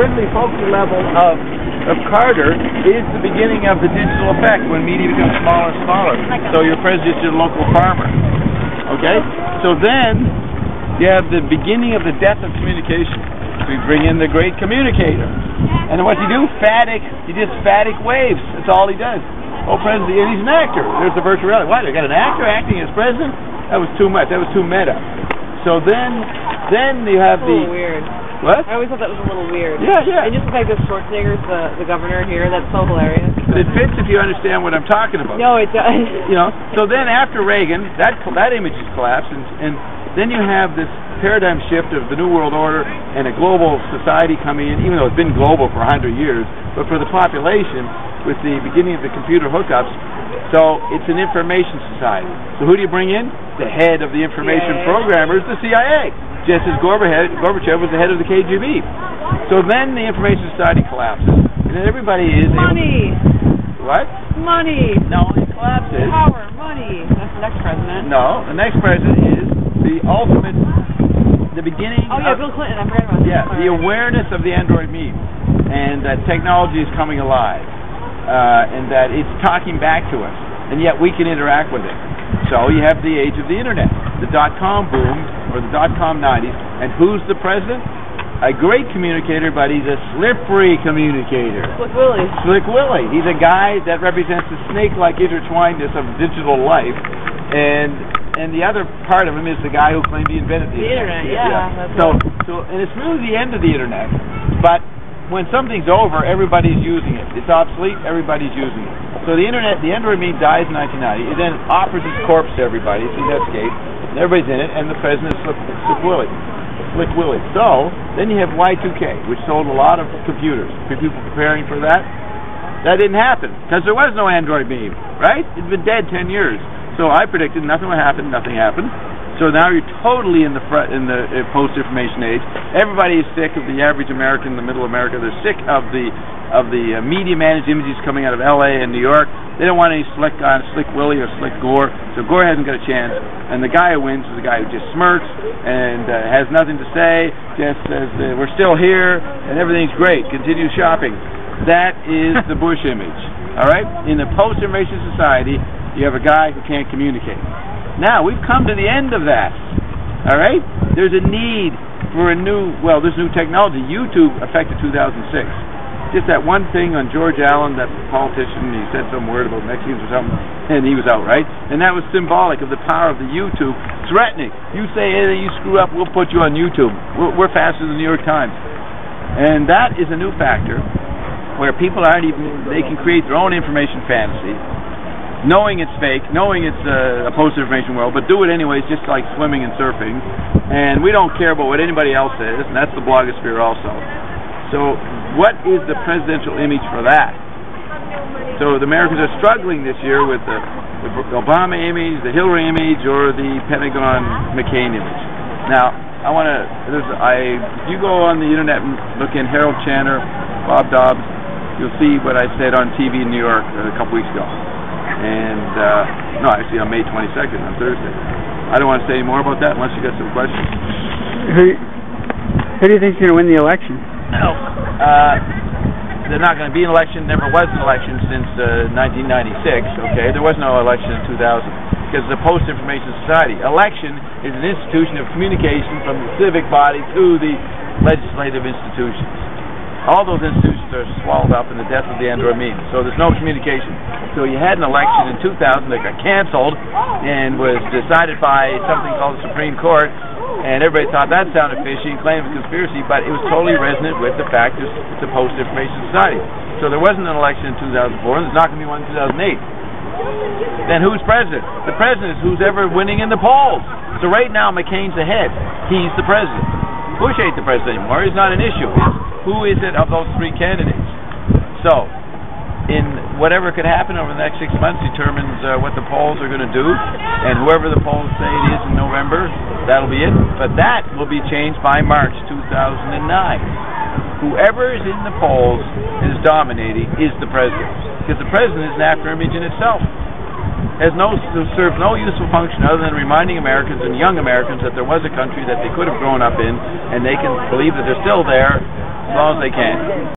friendly, folksy level of Carter is the beginning of the digital effect when media becomes smaller and smaller. So your president's your local farmer. Okay? So then you have the beginning of the death of communication. So you bring in the great communicator. And then what you do? He does phatic waves. That's all he does. Oh, president, and he's an actor. There's the virtual reality. What? They got an actor acting as president? That was too much. That was too meta. So then you have the... weird. What? I always thought that was a little weird. Yeah, yeah. And just the fact that Schwarzenegger's the governor here, that's so hilarious. But it fits if you understand what I'm talking about. No, it does. You know, so then after Reagan, that image is collapsed, and then you have this paradigm shift of the New World Order and a global society coming in, even though it's been global for 100 years, but for the population, with the beginning of the computer hookups, so it's an information society. So who do you bring in? The head of the information programmers, the CIA. Just as Gorbachev was the head of the KGB. So then the information society collapses. And then everybody is... Money! What? Money! No, it collapses. Power, money. That's the next president. No, the next president is the ultimate... The beginning... Oh, yeah, Bill Clinton. I forgot about that. Yeah, the awareness of the Android meme. And that technology is coming alive. And that it's talking back to us. And yet we can interact with it. So you have the age of the Internet. The dot-com boom, or the dot-com 90s. And who's the president? A great communicator, but he's a slippery communicator. Slick Willie. Slick Willie. He's a guy that represents the snake-like intertwinedness of digital life. And the other part of him is the guy who claimed he invented the Internet. Yeah. So and it's really the end of the Internet. But when something's over, everybody's using it. It's obsolete, everybody's using it. So the Internet, the Android meme dies in 1990. It then offers its corpse to everybody. See Netscape. Everybody's in it, and the president is Slick Willie. So then you have Y2K, which sold a lot of computers. People preparing for that. That didn't happen because there was no Android meme, right? It's been dead 10 years. So I predicted nothing would happen. Nothing happened. So now you're totally in the post-information age. Everybody is sick of the average American, the middle America. They're sick of the media-managed images coming out of L.A. and New York. They don't want any Slick Willie or Slick Gore. So Gore hasn't got a chance. And the guy who wins is the guy who just smirks and has nothing to say, just says, we're still here and everything's great. Continue shopping. That is the Bush image. All right? In the post-information society, you have a guy who can't communicate. Now, we've come to the end of that. All right? There's a need for this new technology. YouTube affected 2006. Just that one thing on George Allen, that politician, he said some word about Mexicans or something, and he was out, right? And that was symbolic of the power of the YouTube threatening. You say anything, you screw up, we'll put you on YouTube. We're faster than the New York Times. And that is a new factor where people they can create their own information fantasy, knowing it's fake, knowing it's a post-information world, but do it anyways, just like swimming and surfing. And we don't care about what anybody else says, and that's the blogosphere also. So what is the presidential image for that? So the Americans are struggling this year with the Obama image, the Hillary image, or the Pentagon-McCain image. Now, if you go on the internet and look in Harold Channer, Bob Dobbs, you'll see what I said on TV in New York a couple weeks ago. And, actually on May 22nd, on Thursday. I don't want to say any more about that unless you got some questions. Who do you think is going to win the election? There's not going to be an election. Never was an election since 1996. Okay, there was no election in 2000 because it's a post-information society. Election is an institution of communication from the civic body to the legislative institutions. All those institutions are swallowed up in the death of the Android meme. So there's no communication. So you had an election in 2000 that got canceled and was decided by something called the Supreme Court. And everybody thought that sounded fishy and claimed it was conspiracy, but it was totally resonant with the fact that it's a post-information society. So there wasn't an election in 2004, and there's not going to be one in 2008. Then who's president? The president is who's ever winning in the polls. So right now, McCain's ahead. He's the president. Bush ain't the president anymore. It's not an issue. It's who is it of those three candidates? So, in whatever could happen over the next 6 months determines what the polls are going to do, and whoever the polls say it is in November, that'll be it. But that will be changed by March 2009. Whoever is in the polls and is dominating is the president, because the president is an after-image in itself. Serves no useful function other than reminding Americans and young Americans that there was a country that they could have grown up in, and they can believe that they're still there, long as they can.